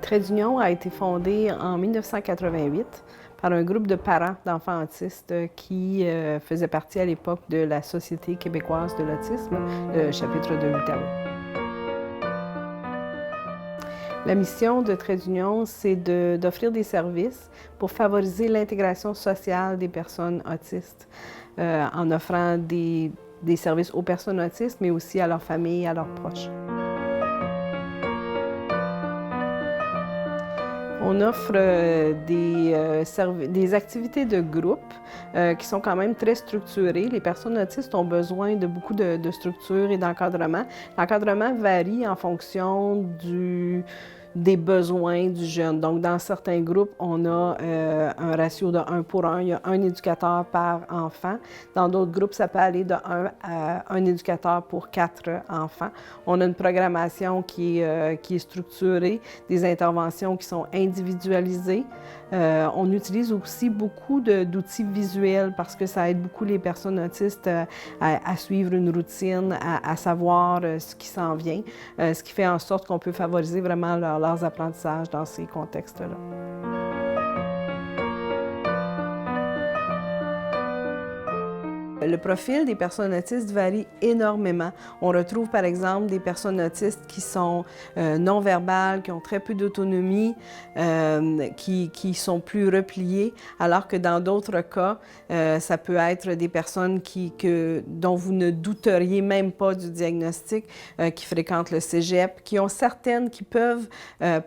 Trait d'Union a été fondé en 1988 par un groupe de parents d'enfants autistes qui faisait partie à l'époque de la Société québécoise de l'autisme, le chapitre de l'Outaouais. La mission de Trait d'Union, c'est d'offrir des services pour favoriser l'intégration sociale des personnes autistes en offrant des services aux personnes autistes, mais aussi à leurs familles et à leurs proches. On offre des activités de groupe qui sont quand même très structurées. Les personnes autistes ont besoin de beaucoup de structure et d'encadrement. L'encadrement varie en fonction des besoins du jeune. Donc, dans certains groupes, on a un ratio de 1 pour 1. Il y a un éducateur par enfant. Dans d'autres groupes, ça peut aller de 1 à 1 éducateur pour 4 enfants. On a une programmation qui est structurée, des interventions qui sont individualisées. On utilise aussi beaucoup d'outils visuels parce que ça aide beaucoup les personnes autistes à suivre une routine, à savoir ce qui s'en vient, ce qui fait en sorte qu'on peut favoriser vraiment leurs apprentissages dans ces contextes-là. Le profil des personnes autistes varie énormément. On retrouve par exemple des personnes autistes qui sont non-verbales, qui ont très peu d'autonomie, qui sont plus repliées, alors que dans d'autres cas, ça peut être des personnes dont vous ne douteriez même pas du diagnostic, qui fréquentent le cégep, qui peuvent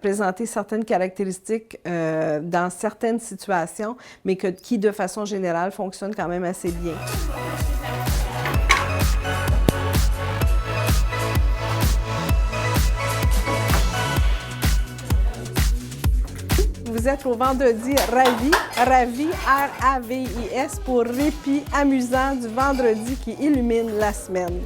présenter certaines caractéristiques dans certaines situations, mais qui de façon générale fonctionnent quand même assez bien. Vous êtes au vendredi Ravis, R-A-V-I-S, pour répit amusant du vendredi qui illumine la semaine.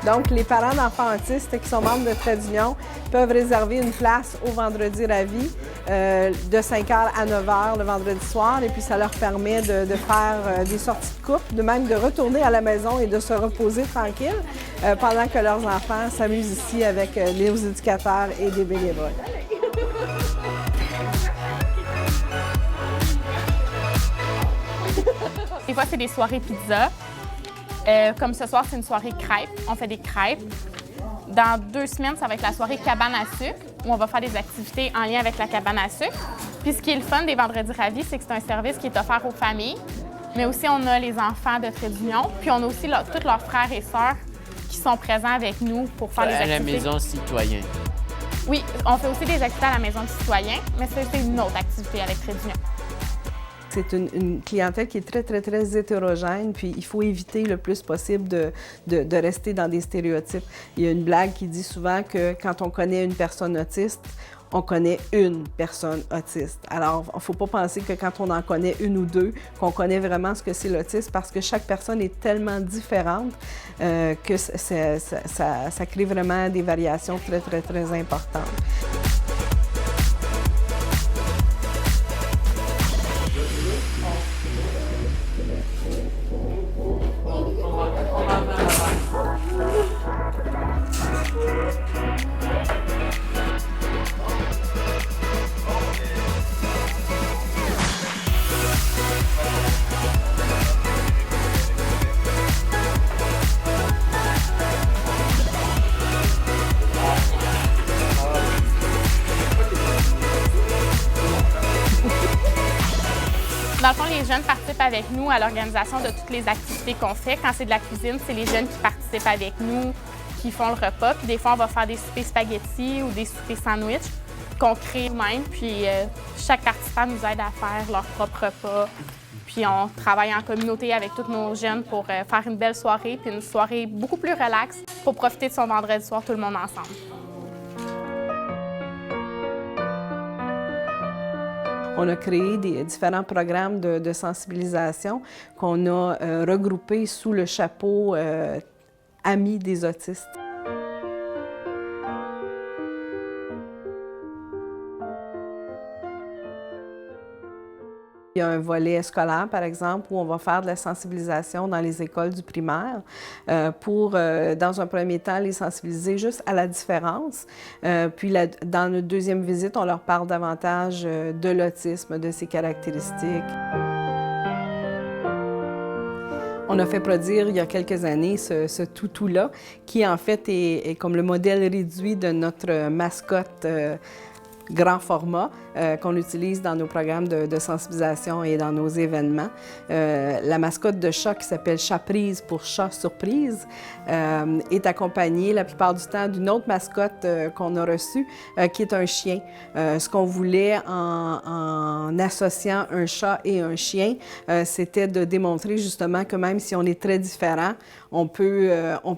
Donc, les parents d'enfants autistes qui sont membres de Trait d'Union peuvent réserver une place au vendredi Ravis de 5h à 9h le vendredi soir, et puis ça leur permet de faire des sorties de couple, de même de retourner à la maison et de se reposer tranquille pendant que leurs enfants s'amusent ici avec les éducateurs et des bénévoles. Des fois, c'est des soirées pizza. Comme ce soir, c'est une soirée crêpes. On fait des crêpes. Dans 2 semaines, ça va être la soirée cabane à sucre, où on va faire des activités en lien avec la cabane à sucre. Puis ce qui est le fun des vendredis ravis, c'est que c'est un service qui est offert aux familles, mais aussi on a les enfants de Trait d'Union, puis on a aussi tous leurs frères et sœurs qui sont présents avec nous pour faire les activités. À la maison citoyen. Oui, on fait aussi des activités à la maison du citoyen, mais c'est une autre activité avec Trait d'Union. C'est une clientèle qui est très, très, très hétérogène, puis il faut éviter le plus possible de rester dans des stéréotypes. Il y a une blague qui dit souvent que quand on connaît une personne autiste, on connaît une personne autiste. Alors, il ne faut pas penser que quand on en connaît une ou deux, qu'on connaît vraiment ce que c'est l'autisme, parce que chaque personne est tellement différente que ça crée vraiment des variations très, très, très importantes. Dans le fond, les jeunes participent avec nous à l'organisation de toutes les activités qu'on fait. Quand c'est de la cuisine, c'est les jeunes qui participent avec nous, qui font le repas. Puis des fois, on va faire des soupers spaghettis ou des soupers sandwich qu'on crée nous-mêmes. Puis chaque participant nous aide à faire leur propre repas. Puis on travaille en communauté avec tous nos jeunes pour faire une belle soirée, puis une soirée beaucoup plus relaxe pour profiter de son vendredi soir tout le monde ensemble. On a créé différents programmes de sensibilisation qu'on a regroupés sous le chapeau Amis des autistes. Il y a un volet scolaire, par exemple, où on va faire de la sensibilisation dans les écoles du primaire pour, dans un premier temps, les sensibiliser juste à la différence. Puis, dans notre deuxième visite, on leur parle davantage de l'autisme, de ses caractéristiques. On a fait produire il y a quelques années ce toutou-là, qui en fait est comme le modèle réduit de notre mascotte grand format qu'on utilise dans nos programmes de sensibilisation et dans nos événements. La mascotte de chat qui s'appelle Chatprise pour chat surprise est accompagnée la plupart du temps d'une autre mascotte qu'on a reçue qui est un chien. Ce qu'on voulait en associant un chat et un chien, c'était de démontrer justement que même si on est très différents, on peut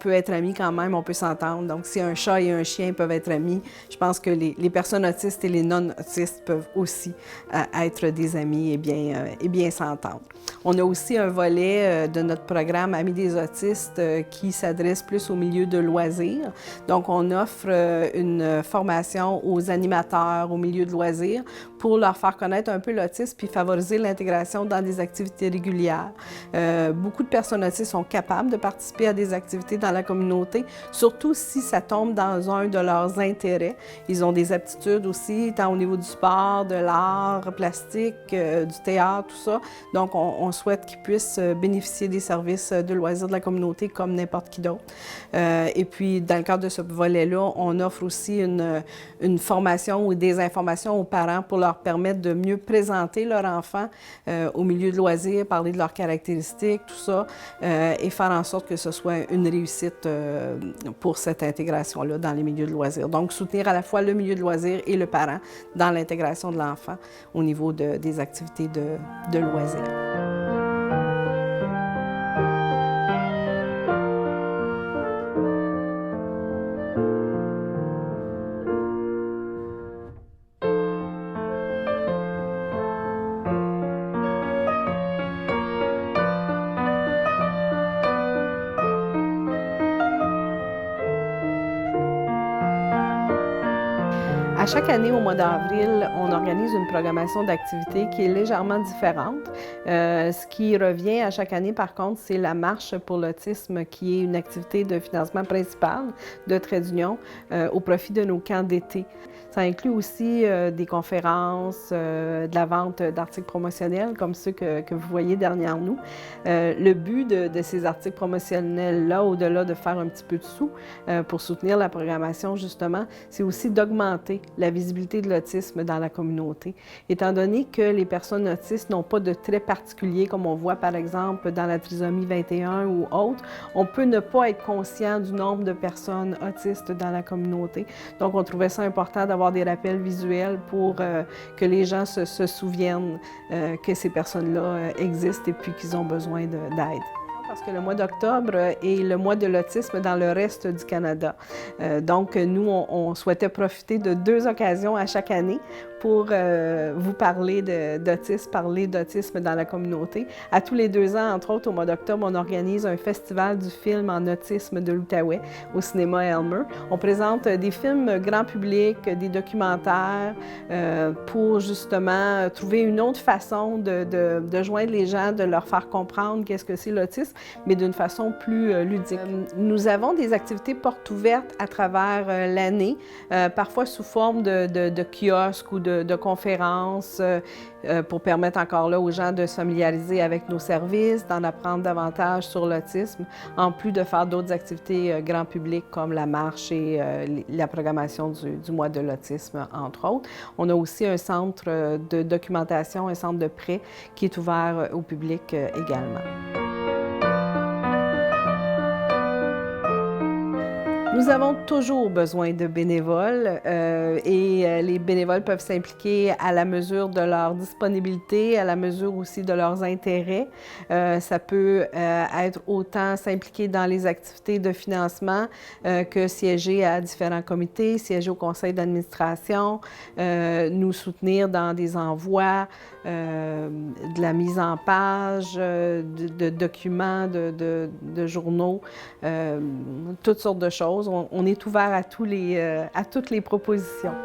être amis quand même, on peut s'entendre. Donc, si un chat et un chien peuvent être amis, je pense que les personnes autistes et les non-autistes peuvent aussi être des amis et bien s'entendre. On a aussi un volet de notre programme Amis des autistes qui s'adresse plus au milieu de loisirs. Donc, on offre une formation aux animateurs au milieu de loisirs pour leur faire connaître un peu l'autisme puis favoriser l'intégration dans des activités régulières. Beaucoup de personnes autistes sont capables de participer à des activités dans la communauté, surtout si ça tombe dans un de leurs intérêts. Ils ont des aptitudes aussi, tant au niveau du sport, de l'art plastique, du théâtre, tout ça. Donc, on souhaite qu'ils puissent bénéficier des services de loisirs de la communauté comme n'importe qui d'autre. Et puis, dans le cadre de ce volet-là, on offre aussi une formation ou des informations aux parents pour leur permettre de mieux présenter leur enfant au milieu de loisirs, parler de leurs caractéristiques, tout ça, et faire en sorte que ce soit une réussite pour cette intégration-là dans les milieux de loisirs. Donc, soutenir à la fois le milieu de loisirs et le parent dans l'intégration de l'enfant au niveau des activités de loisirs. À chaque année, au mois d'avril, on organise une programmation d'activités qui est légèrement différente. Ce qui revient à chaque année, par contre, c'est la Marche pour l'autisme, qui est une activité de financement principal de Trait d'Union au profit de nos camps d'été. Ça inclut aussi des conférences, de la vente d'articles promotionnels, comme ceux que vous voyez derrière nous. Le but de ces articles promotionnels-là, au-delà de faire un petit peu de sous pour soutenir la programmation, justement, c'est aussi d'augmenter la visibilité de l'autisme dans la communauté. Étant donné que les personnes autistes n'ont pas de traits particuliers, comme on voit par exemple dans la trisomie 21 ou autre, on peut ne pas être conscient du nombre de personnes autistes dans la communauté. Donc, on trouvait ça important d'avoir des rappels visuels pour que les gens se souviennent que ces personnes-là existent et puis qu'ils ont besoin d'aide. Parce que le mois d'octobre est le mois de l'autisme dans le reste du Canada. Donc, nous, on souhaitait profiter de 2 occasions à chaque année pour vous parler d'autisme dans la communauté. À tous les 2 ans, entre autres, au mois d'octobre, on organise un festival du film en autisme de l'Outaouais au cinéma Elmer. On présente des films grand public, des documentaires pour justement trouver une autre façon de joindre les gens, de leur faire comprendre qu'est-ce que c'est l'autisme, mais d'une façon plus ludique. Nous avons des activités portes ouvertes à travers l'année, parfois sous forme de kiosques ou de conférences pour permettre encore là aux gens de se familiariser avec nos services, d'en apprendre davantage sur l'autisme, en plus de faire d'autres activités grand public comme la marche et la programmation du mois de l'autisme, entre autres. On a aussi un centre de documentation, un centre de prêt qui est ouvert au public également. Nous avons toujours besoin de bénévoles et les bénévoles peuvent s'impliquer à la mesure de leur disponibilité, à la mesure aussi de leurs intérêts. Ça peut être autant s'impliquer dans les activités de financement que siéger à différents comités, siéger au conseil d'administration, nous soutenir dans des envois, de la mise en page, de documents, de journaux, toutes sortes de choses. On est ouvert à toutes les propositions.